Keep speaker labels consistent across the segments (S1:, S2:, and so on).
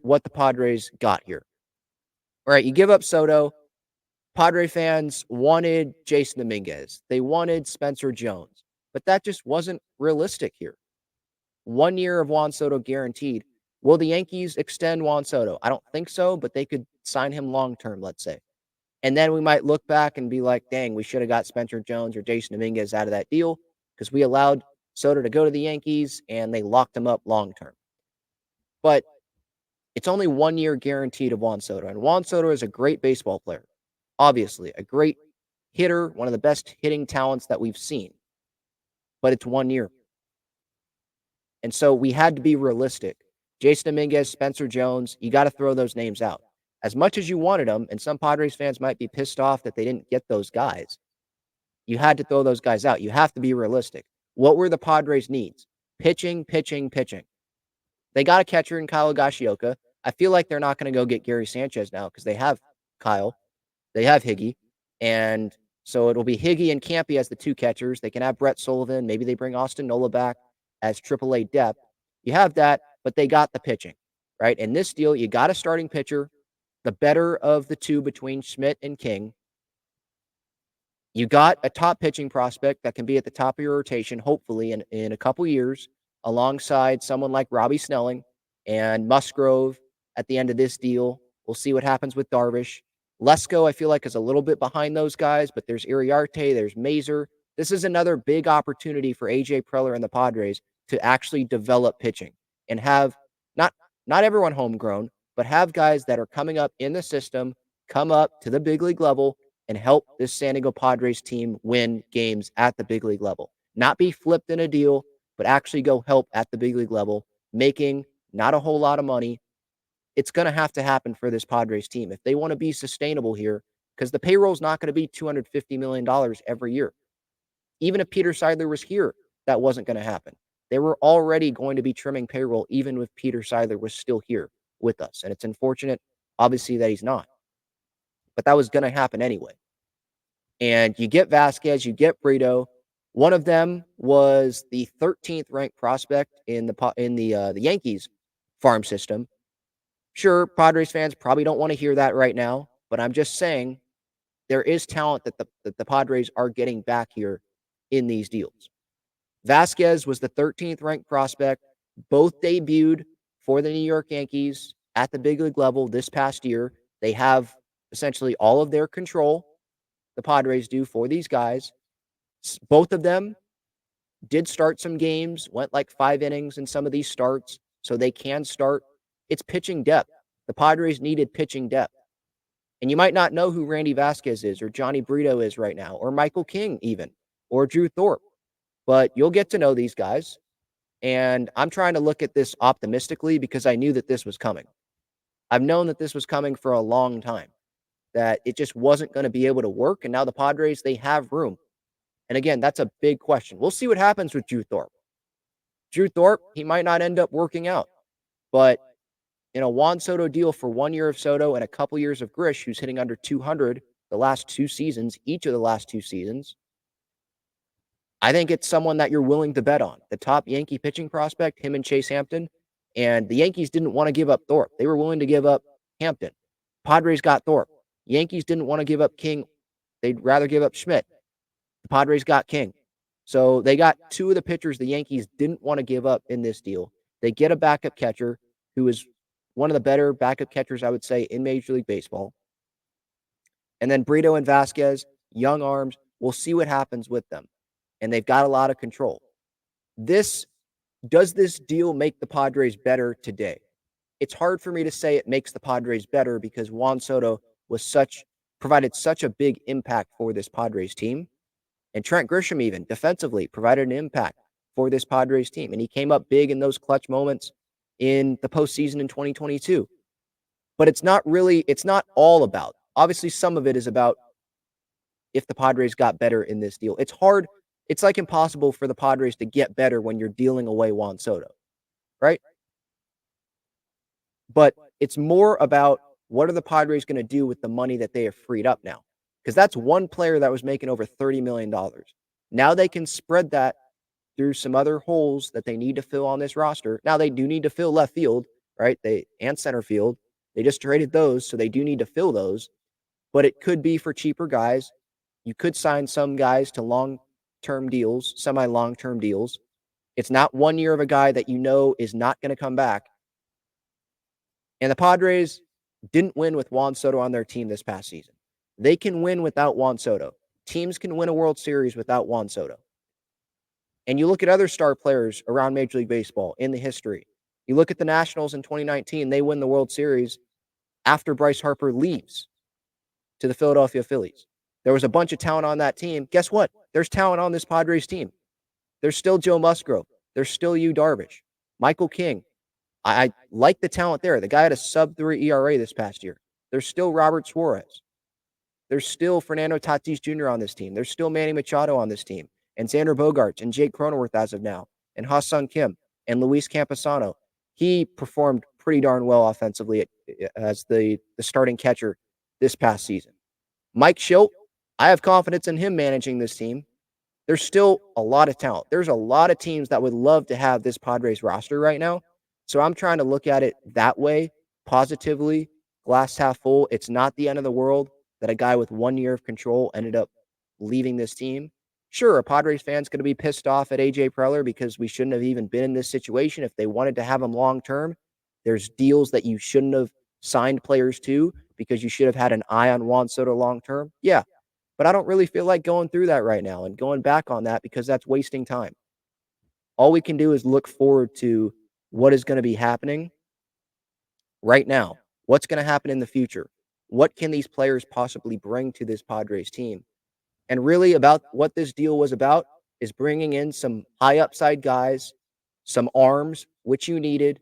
S1: what the Padres got here. All right, you give up Soto. Padre fans wanted Jason Dominguez. They wanted Spencer Jones. But that just wasn't realistic here. 1 year of Juan Soto guaranteed. Will the Yankees extend Juan Soto? I don't think so, but they could sign him long term, let's say. And then we might look back and be like, dang, we should have got Spencer Jones or Jason Dominguez out of that deal because we allowed Soto to go to the Yankees and they locked him up long term. But it's only 1 year guaranteed of Juan Soto. And Juan Soto is a great baseball player, obviously, a great hitter, one of the best hitting talents that we've seen. But it's 1 year. And so we had to be realistic. Jason Dominguez, Spencer Jones, you got to throw those names out. As much as you wanted them, and some Padres fans might be pissed off that they didn't get those guys, you had to throw those guys out. You have to be realistic. What were the Padres' needs? Pitching, pitching, pitching. They got a catcher in Kyle Higashioka. I feel like they're not going to go get Gary Sanchez now because they have Kyle. They have Higgy. And so it'll be Higgy and Campy as the two catchers. They can have Brett Sullivan. Maybe they bring Austin Nola back as AAA depth. You have that, but they got the pitching, right? In this deal, you got a starting pitcher, the better of the two between Schmidt and King. You got a top pitching prospect that can be at the top of your rotation, hopefully, in a couple years, alongside someone like Robbie Snelling and Musgrove at the end of this deal. We'll see what happens with Darvish. Lesko, I feel like, is a little bit behind those guys, but there's Iriarte, there's Mazer. This is another big opportunity for AJ Preller and the Padres to actually develop pitching and have not everyone homegrown, but have guys that are coming up in the system, come up to the big league level and help this San Diego Padres team win games at the big league level. Not be flipped in a deal, but actually go help at the big league level, making not a whole lot of money. It's going to have to happen for this Padres team if they want to be sustainable here, because the payroll is not going to be $250 million every year. Even if Peter Seidler was here, that wasn't going to happen. They were already going to be trimming payroll even if Peter Seidler was still here with us. And it's unfortunate, obviously, that he's not. But that was going to happen anyway. And you get Vasquez, you get Brito. One of them was the 13th ranked prospect in the Yankees farm system. Sure, Padres fans probably don't want to hear that right now, but I'm just saying there is talent that the Padres are getting back here in these deals. Vasquez was the 13th ranked prospect. Both debuted for the New York Yankees at the big league level this past year. They have essentially all of their control, the Padres do, for these guys. Both of them did start some games, went like 5 innings in some of these starts, so they can start. It's pitching depth. The Padres needed pitching depth. And you might not know who Randy Vasquez is or Johnny Brito is right now, or Michael King even, or Drew Thorpe. But you'll get to know these guys. And I'm trying to look at this optimistically because I knew that this was coming. I've known that this was coming for a long time, that it just wasn't going to be able to work. And now the Padres, they have room. And again, that's a big question. We'll see what happens with Drew Thorpe. Drew Thorpe, he might not end up working out. But in a Juan Soto deal for 1 year of Soto and a couple years of Grish, who's hitting under 200 the last 2 seasons, each of the last 2 seasons, I think it's someone that you're willing to bet on. The top Yankee pitching prospect, him and Chase Hampton. And the Yankees didn't want to give up Thorpe. They were willing to give up Hampton. Padres got Thorpe. Yankees didn't want to give up King. They'd rather give up Schmidt. The Padres got King. So they got 2 of the pitchers the Yankees didn't want to give up in this deal. They get a backup catcher who is one of the better backup catchers, I would say, in Major League Baseball. And then Brito and Vasquez, young arms. We'll see what happens with them. And they've got a lot of control. Does this deal make the Padres better today? It's hard for me to say it makes the Padres better because Juan Soto provided such a big impact for this Padres team. And Trent Grisham even defensively provided an impact for this Padres team. And he came up big in those clutch moments in the postseason in 2022. But it's not all about. Obviously, some of it is about if the Padres got better in this deal. It's hard. It's like impossible for the Padres to get better when you're dealing away Juan Soto, right? But it's more about what are the Padres going to do with the money that they have freed up now? Because that's one player that was making over $30 million. Now they can spread that through some other holes that they need to fill on this roster. Now they do need to fill left field, right? And center field. They just traded those, so they do need to fill those. But it could be for cheaper guys. You could sign some guys to long-term deals, semi-long-term deals. It's not 1 year of a guy that you know is not going to come back. And the Padres didn't win with Juan Soto on their team this past season. They can win without Juan Soto. Teams can win a World Series without Juan Soto. And you look at other star players around Major League Baseball in the history. You look at the Nationals in 2019, they win the World Series after Bryce Harper leaves to the Philadelphia Phillies. There was a bunch of talent on that team. Guess what? There's talent on this Padres team. There's still Joe Musgrove. There's still Yu Darvish. Michael King. I like the talent there. The guy had a sub-3 ERA this past year. There's still Robert Suarez. There's still Fernando Tatis Jr. on this team. There's still Manny Machado on this team. And Xander Bogaerts and Jake Cronenworth as of now. And Ha-Seong Kim and Luis Campusano. He performed pretty darn well offensively as the starting catcher this past season. Mike Schilt, I have confidence in him managing this team. There's still a lot of talent. There's a lot of teams that would love to have this Padres roster right now. So I'm trying to look at it that way, positively, glass half full. It's not the end of the world that a guy with 1 year of control ended up leaving this team. Sure, a Padres fan's going to be pissed off at AJ Preller because we shouldn't have even been in this situation. If they wanted to have him long term, there's deals that you shouldn't have signed players to because you should have had an eye on Juan Soto long term. Yeah, but I don't really feel like going through that right now and going back on that because that's wasting time. All we can do is look forward to what is going to be happening right now. What's going to happen in the future? What can these players possibly bring to this Padres team? And really about what this deal was about is bringing in some high upside guys, some arms, which you needed,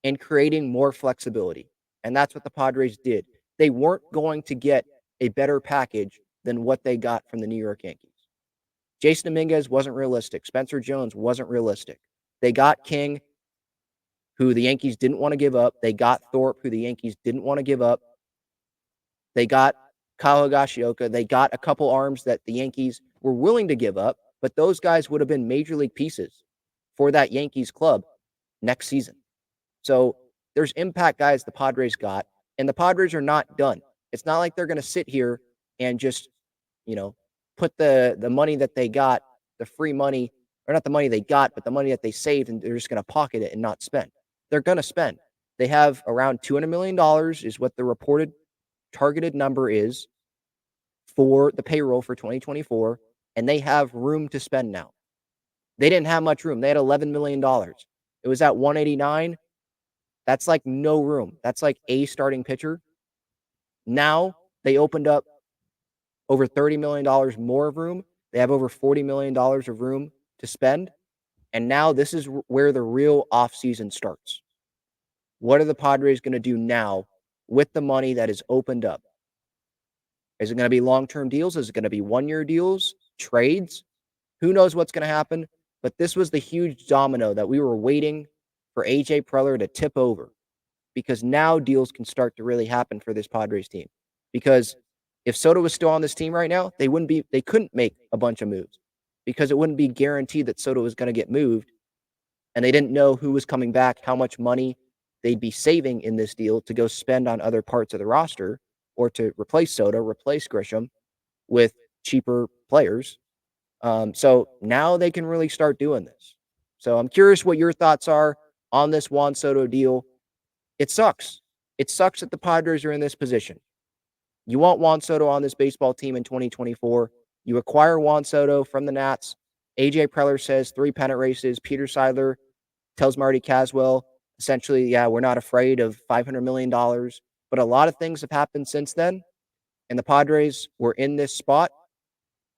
S1: and creating more flexibility. And that's what the Padres did. They weren't going to get a better package than what they got from the New York Yankees. Jason Dominguez wasn't realistic. Spencer Jones wasn't realistic. They got King, who the Yankees didn't want to give up. They got Thorpe, who the Yankees didn't want to give up. They got Kyle Higashioka. They got a couple arms that the Yankees were willing to give up, but those guys would have been major league pieces for that Yankees club next season. So there's impact guys the Padres got, and the Padres are not done. It's not like they're going to sit here and just, put the money that they got, the free money, or not the money they got, but the money that they saved, and they're just going to pocket it and not spend. They're going to spend. They have around $200 million is what the reported targeted number is for the payroll for 2024, and they have room to spend now. They didn't have much room. They had $11 million. It was at 189. That's like no room. That's like a starting pitcher. Now they opened up over $30 million more of room. They have over $40 million of room to spend. And now this is where the real offseason starts. What are the Padres going to do now with the money that is opened up? Is it going to be long-term deals? Is it going to be one-year deals? Trades? Who knows what's going to happen? But this was the huge domino that we were waiting for AJ Preller to tip over, because now deals can start to really happen for this Padres team. Because if Soto was still on this team right now, they couldn't make a bunch of moves because it wouldn't be guaranteed that Soto was going to get moved. And they didn't know who was coming back, how much money they'd be saving in this deal to go spend on other parts of the roster or to replace Soto, replace Grisham with cheaper players. So now they can really start doing this. So I'm curious what your thoughts are on this Juan Soto deal. It sucks. It sucks that the Padres are in this position. You want Juan Soto on this baseball team in 2024. You acquire Juan Soto from the Nats. AJ Preller says 3 pennant races. Peter Seidler tells Marty Caswell, essentially, yeah, we're not afraid of $500 million. But a lot of things have happened since then. And the Padres were in this spot,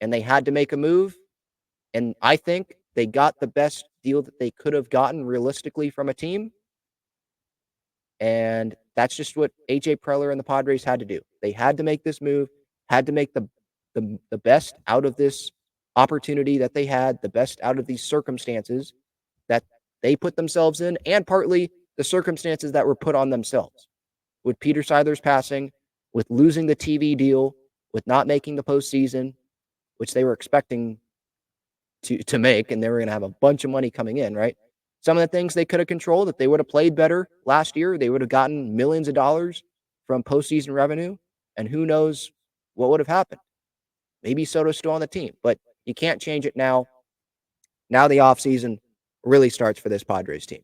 S1: and they had to make a move. And I think they got the best deal that they could have gotten realistically from a team. And that's just what AJ Preller and the Padres had to do. They had to make this move, had to make the best out of this opportunity that they had, the best out of these circumstances that they put themselves in, and partly the circumstances that were put on themselves. With Peter Seidler's passing, with losing the TV deal, with not making the postseason, which they were expecting to make, and they were going to have a bunch of money coming in, right? some of the things they could have controlled. If they would have played better last year, they would have gotten millions of dollars from postseason revenue, and who knows what would have happened. Maybe Soto's still on the team, but you can't change it now. Now the offseason really starts for this Padres team.